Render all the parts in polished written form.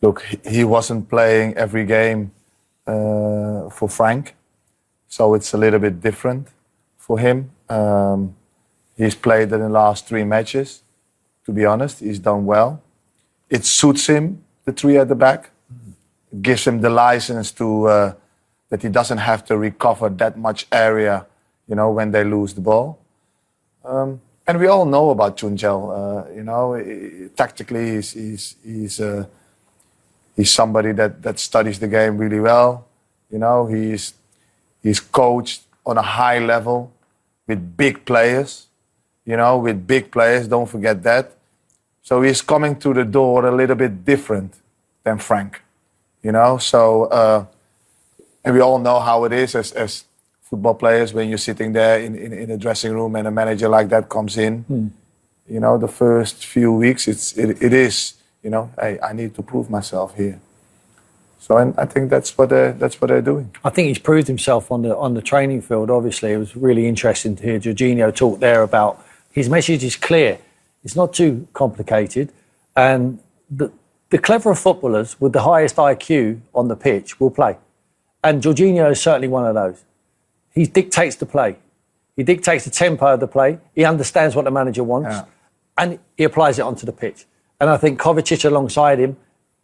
look, he wasn't playing every game for Frank, so it's a little bit different for him. He's played in the last 3 matches. To be honest, he's done well. It suits him, the 3 at the back. It gives him the license to that he doesn't have to recover that much area, you know, when they lose the ball. And we all know about Tuchel. You know, tactically, he's somebody that studies the game really well. You know, he's coached on a high level with big players. You know, with big players, don't forget that. So he's coming to the door a little bit different than Frank. You know, so and we all know how it is as football players when you're sitting there in a dressing room and a manager like that comes in. You know, the first few weeks it is, you know, hey, I need to prove myself here. So and I think that's what they're doing. I think he's proved himself on the training field. Obviously, it was really interesting to hear Jorginho talk there about his message is clear. It's not too complicated, and the cleverer footballers with the highest IQ on the pitch will play. And Jorginho is certainly one of those. He dictates the play. He dictates the tempo of the play. He understands what the manager wants, and he applies it onto the pitch. And I think Kovacic alongside him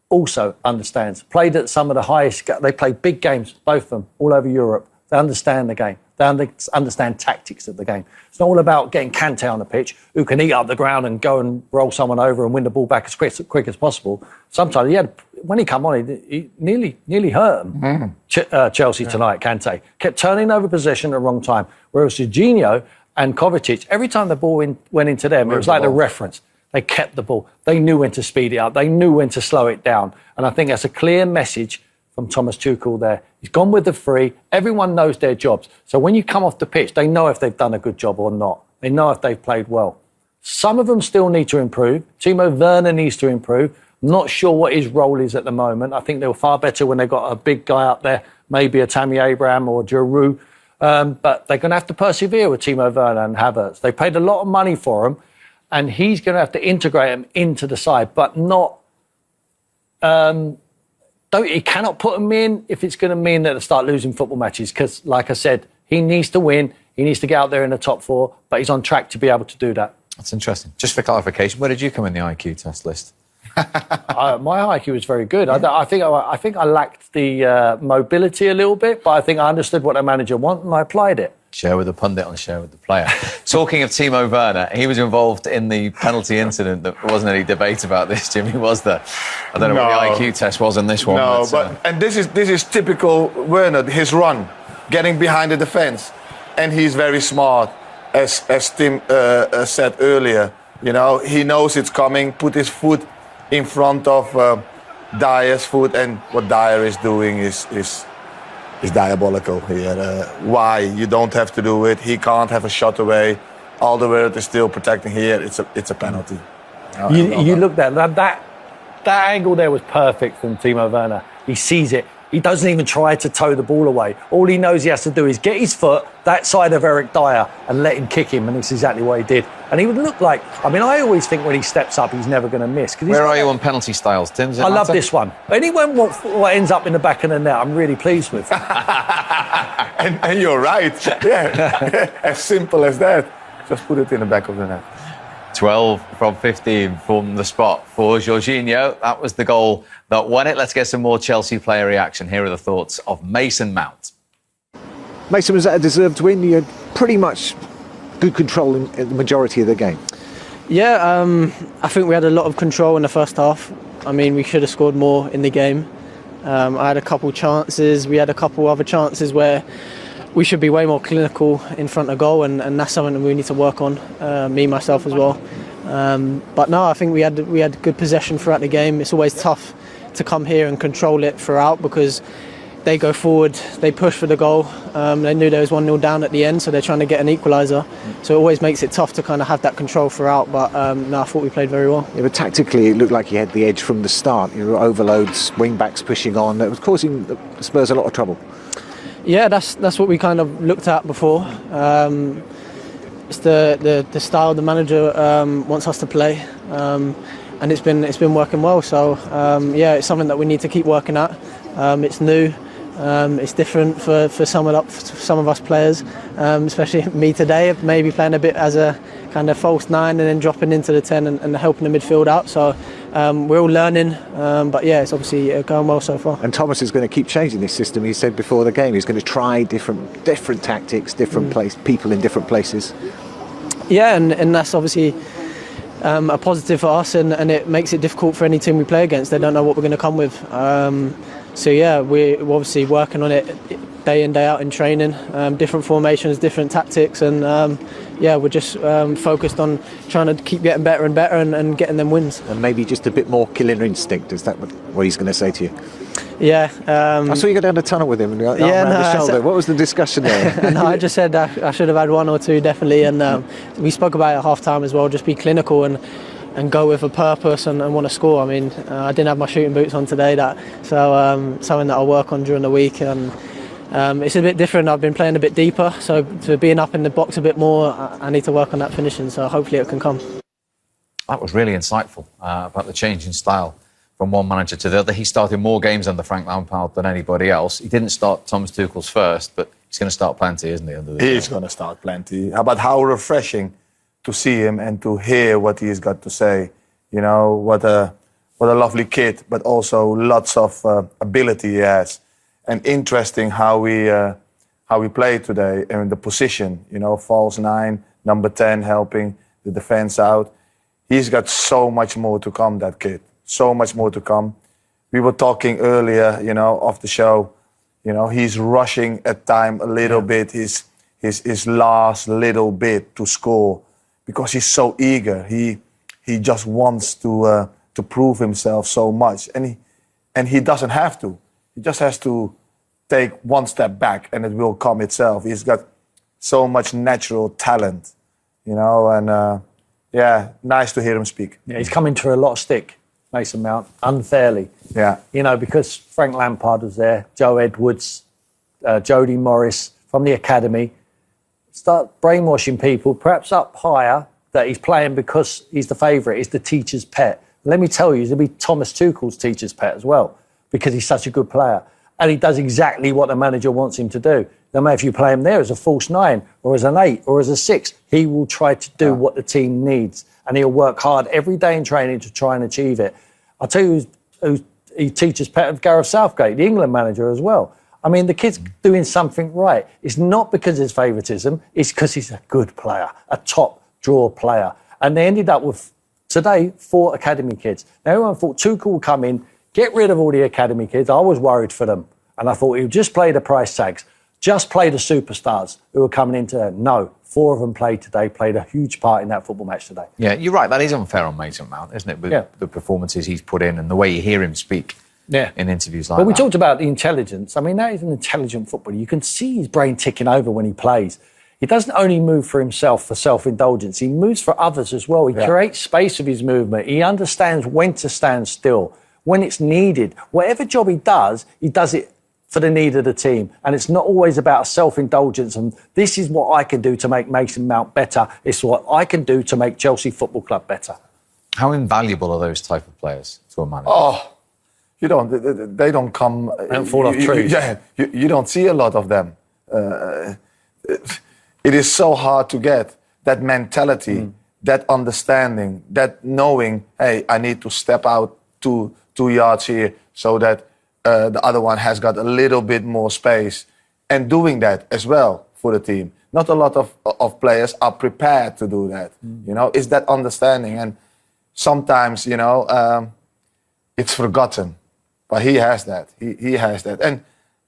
also understands. Played at some of the highest. They play big games, both of them, all over Europe. They understand the game. They understand tactics of the game. It's not all about getting Kante on the pitch, who can eat up the ground and go and roll someone over and win the ball back as quick as possible. Sometimes when he came on, he nearly hurt him. Chelsea tonight, Kante kept turning over possession at the wrong time. Whereas Jorginho and Kovacic, every time the ball went into them, it was like the reference. They kept the ball. They knew when to speed it up. They knew when to slow it down. And I think that's a clear message from Thomas Tuchel there. He's gone with the 3. Everyone knows their jobs. So when you come off the pitch, they know if they've done a good job or not. They know if they've played well. Some of them still need to improve. Timo Werner needs to improve. Not sure what his role is at the moment. I think they were far better when they got a big guy up there, maybe a Tammy Abraham or Giroud. But they're going to have to persevere with Timo Werner and Havertz. They paid a lot of money for him, and he's going to have to integrate them into the side, but not... he cannot put them in if it's going to mean that they start losing football matches, because, like I said, he needs to win. He needs to get out there in the top 4, but he's on track to be able to do that. That's interesting. Just for clarification, where did you come in the IQ test list? My IQ was very good. I think I lacked the mobility a little bit, but I think I understood what the manager wanted and I applied it. Share with the pundit and share with the player. Talking of Timo Werner, he was involved in the penalty incident. There wasn't any debate about this, Jimmy, was there? I don't know what the IQ test was in this one. No, and this is typical Werner, his run, getting behind the defence. And he's very smart, as Tim said earlier. You know, he knows it's coming, put his foot in front of Dyer's foot, and what Dyer is doing is diabolical here. Why? You don't have to do it. He can't have a shot away. Alderweireld is still protecting here. It's a penalty. You looked at that angle there was perfect from Timo Werner. He sees it. He doesn't even try to toe the ball away. All he knows he has to do is get his foot that side of Eric Dyer and let him kick him, and it's exactly what he did. And he would look like... I mean, I always think when he steps up, he's never going to miss. Where are you on penalty styles, Tim? I love this one. Anyone what ends up in the back of the net, I'm really pleased with. and you're right. Yeah, as simple as that. Just put it in the back of the net. 12 from 15 from the spot for Jorginho. That was the goal that won it. Let's get some more Chelsea player reaction. Here are the thoughts of Mason Mount. Mason, was that a deserved win? You had pretty much good control in the majority of the game. Yeah, I think we had a lot of control in the first half. I mean, we should have scored more in the game. I had a couple chances. We had a couple other chances where we should be way more clinical in front of goal, and that's something that we need to work on, me, myself as well. But no, I think we had good possession throughout the game. It's always tough to come here and control it throughout because they go forward, they push for the goal. They knew there was 1-0 down at the end, so they're trying to get an equaliser. So it always makes it tough to kind of have that control throughout. But no, I thought we played very well. Yeah, but tactically, it looked like you had the edge from the start. You know, overloads, wing backs pushing on. It was causing the Spurs a lot of trouble. Yeah, that's what we kind of looked at before. It's the style the manager wants us to play. and it's been working well. So it's something that we need to keep working at. It's new. It's different for some of us players, especially me today, maybe playing a bit as a kind of false 9 and then dropping into the 10 and helping the midfield out. So we're all learning, but it's obviously going well so far. And Thomas is going to keep changing this system. He said before the game he's going to try different tactics, different people in different places. Yeah, and that's obviously a positive for us, and it makes it difficult for any team we play against. They don't know what we're going to come with. We're obviously working on it day in, day out in training, different formations, different tactics, and we're just focused on trying to keep getting better and better and getting them wins. And maybe just a bit more killer instinct, is that what he's going to say to you? Yeah. I saw you go down the tunnel with him and around the shoulder. What was the discussion there? No, I just said I should have had 1 or 2, definitely, and we spoke about it at half-time as well, just be clinical and go with a purpose and want to score. I mean, I didn't have my shooting boots on today, so something that I'll work on during the week. And it's a bit different. I've been playing a bit deeper, so to being up in the box a bit more, I need to work on that finishing. So hopefully it can come. That was really insightful about the change in style from one manager to the other. He started more games under Frank Lampard than anybody else. He didn't start Thomas Tuchel's first, but he's going to start plenty, isn't he? Under the He's going to start plenty. But how refreshing to see him and to hear what he's got to say. You know, what a lovely kid, but also lots of ability he has. And interesting how we play today and the position. You know, false 9, number 10, helping the defense out. He's got so much more to come, that kid. So much more to come. We were talking earlier, you know, off the show. You know, he's rushing at time a little bit. His last little bit to score. Because he's so eager, he just wants to prove himself so much, and he doesn't have to. He just has to take one step back, and it will come itself. He's got so much natural talent, you know, and nice to hear him speak. Yeah, he's coming to a lot of stick, Mason Mount, unfairly. Yeah, you know, because Frank Lampard was there, Joe Edwards, Jody Morris from the academy. Start brainwashing people, perhaps up higher, that he's playing because he's the favourite, he's the teacher's pet. Let me tell you, he'll be Thomas Tuchel's teacher's pet as well, because he's such a good player. And he does exactly what the manager wants him to do. No matter if you play him there as a false 9 or as an 8 or as a 6, he will try to do what the team needs. And he'll work hard every day in training to try and achieve it. I'll tell you who he teaches pet of Gareth Southgate, the England manager as well. I mean, the kid's doing something right. It's not because of his favouritism, it's because he's a good player, a top draw player. And they ended up with, today, 4 academy kids. Now, everyone thought Tuchel would come in, get rid of all the academy kids. I was worried for them. And I thought he would just play the price tags, just play the superstars who were coming into there. No, 4 of them played today, played a huge part in that football match today. Yeah, you're right. That is unfair on Mason Mount, isn't it? With the performances he's put in and the way you hear him speak. In interviews like that. But we talked about the intelligence. I mean, that is an intelligent footballer. You can see his brain ticking over when he plays. He doesn't only move for himself for self-indulgence. He moves for others as well. He creates space with his movement. He understands when to stand still, when it's needed. Whatever job he does it for the need of the team. And it's not always about self-indulgence and this is what I can do to make Mason Mount better. It's what I can do to make Chelsea Football Club better. How invaluable are those type of players to a manager? Oh, they don't come... And fall off trees. You don't see a lot of them. It is so hard to get that mentality, that understanding, that knowing, hey, I need to step out 2 yards here so that the other one has got a little bit more space. And doing that as well for the team. Not a lot of players are prepared to do that. You know, it's that understanding. And sometimes, you know, it's forgotten. But he has that. He has that. And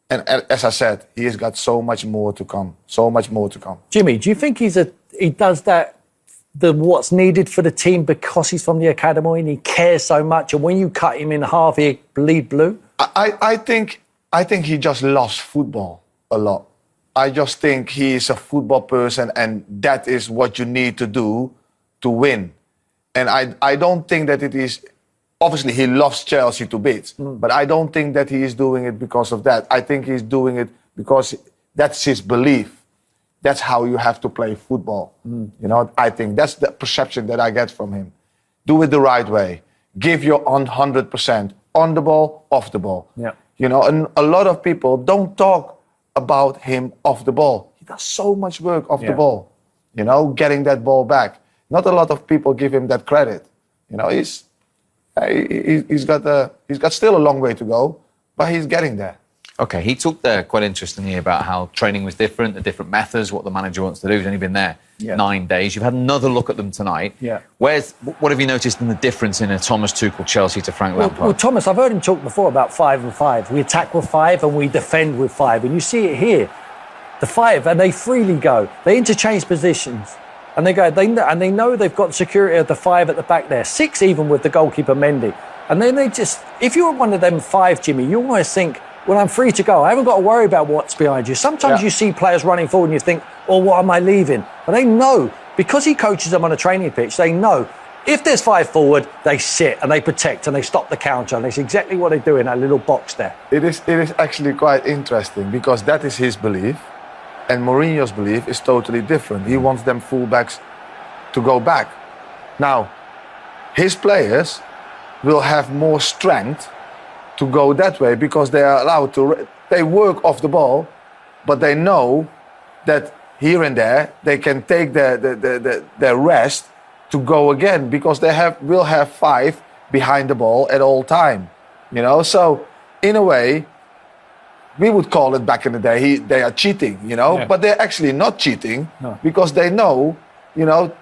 as I said, he has got so much more to come. So much more to come. Jimmy, do you think he does that, what's needed for the team because he's from the academy and he cares so much? And when you cut him in half, he bleed blue? I think he just loves football a lot. I just think he is a football person and that is what you need to do to win. And I don't think that it is... Obviously, he loves Chelsea to bits, but I don't think that he is doing it because of that. I think he's doing it because that's his belief. That's how you have to play football. You know, I think that's the perception that I get from him. Do it the right way. give your 100% on the ball, off the ball. Yeah. You know, and a lot of people don't talk about him off the ball. He does so much work off the ball. You know, getting that ball back. Not a lot of people give him that credit. You know, he's got still a long way to go, but he's getting there. Okay, he talked there quite interestingly about how training was different, the different methods, what the manager wants to do. He's only been there 9 days. You've had another look at them tonight. Yeah. What have you noticed in the difference in a Thomas Tuchel Chelsea to Frank Lampard? Well, Thomas, I've heard him talk before about 5 and 5. We attack with 5 and we defend with 5. And you see it here. The 5, and they freely go. They interchange positions. And they go, they know they've got security of the 5 at the back there. 6 even with the goalkeeper Mendy. And then they just, if you're one of them 5, Jimmy, you almost think, well, I'm free to go. I haven't got to worry about what's behind you. Sometimes you see players running forward and you think, oh, what am I leaving? But they know, because he coaches them on a training pitch, they know if there's 5 forward, they sit and they protect and they stop the counter. And that's exactly what they do in that little box there. It is actually quite interesting because that is his belief. And Mourinho's belief is totally different. He wants them fullbacks to go back. Now, his players will have more strength to go that way because they are allowed to. They work off the ball, but they know that here and there they can take their rest to go again because they will have 5 behind the ball at all time. You know, so in a way, we would call it back in the day, they are cheating, you know, but they're actually not cheating because they know, you know,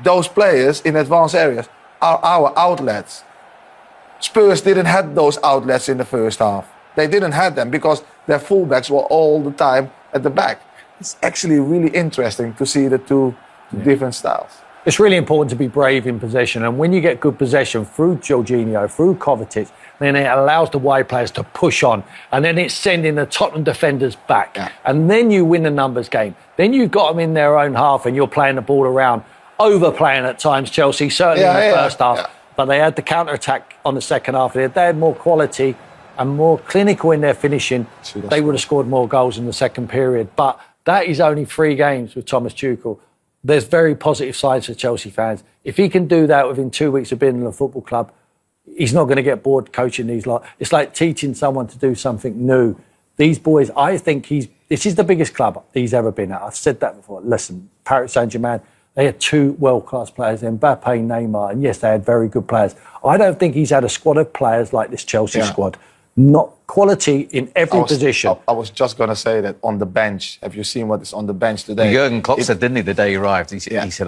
those players in advanced areas are our outlets. Spurs didn't have those outlets in the first half. They didn't have them because their fullbacks were all the time at the back. It's actually really interesting to see the two different styles. It's really important to be brave in possession. And when you get good possession through Jorginho, through Kovacic, then it allows the wide players to push on. And then it's sending the Tottenham defenders back. Yeah. And then you win the numbers game. Then you've got them in their own half and you're playing the ball around, overplaying at times, Chelsea, certainly in the first half. Yeah. But they had the counter-attack on the second half. If they had more quality and more clinical in their finishing, they would have scored more goals in the second period. But that is only 3 games with Thomas Tuchel. There's very positive sides for Chelsea fans. If he can do that within 2 weeks of being in the football club, he's not going to get bored coaching these lot. It's like teaching someone to do something new. These boys, I think this is the biggest club he's ever been at. I've said that before. Listen, Paris Saint-Germain, they had 2 world-class players, Mbappe, Neymar, and yes, they had very good players. I don't think he's had a squad of players like this Chelsea squad. Not quality in every position. I was just going to say that on the bench. Have you seen what is on the bench today? Jurgen Klopp said, didn't he, the day he arrived? He said,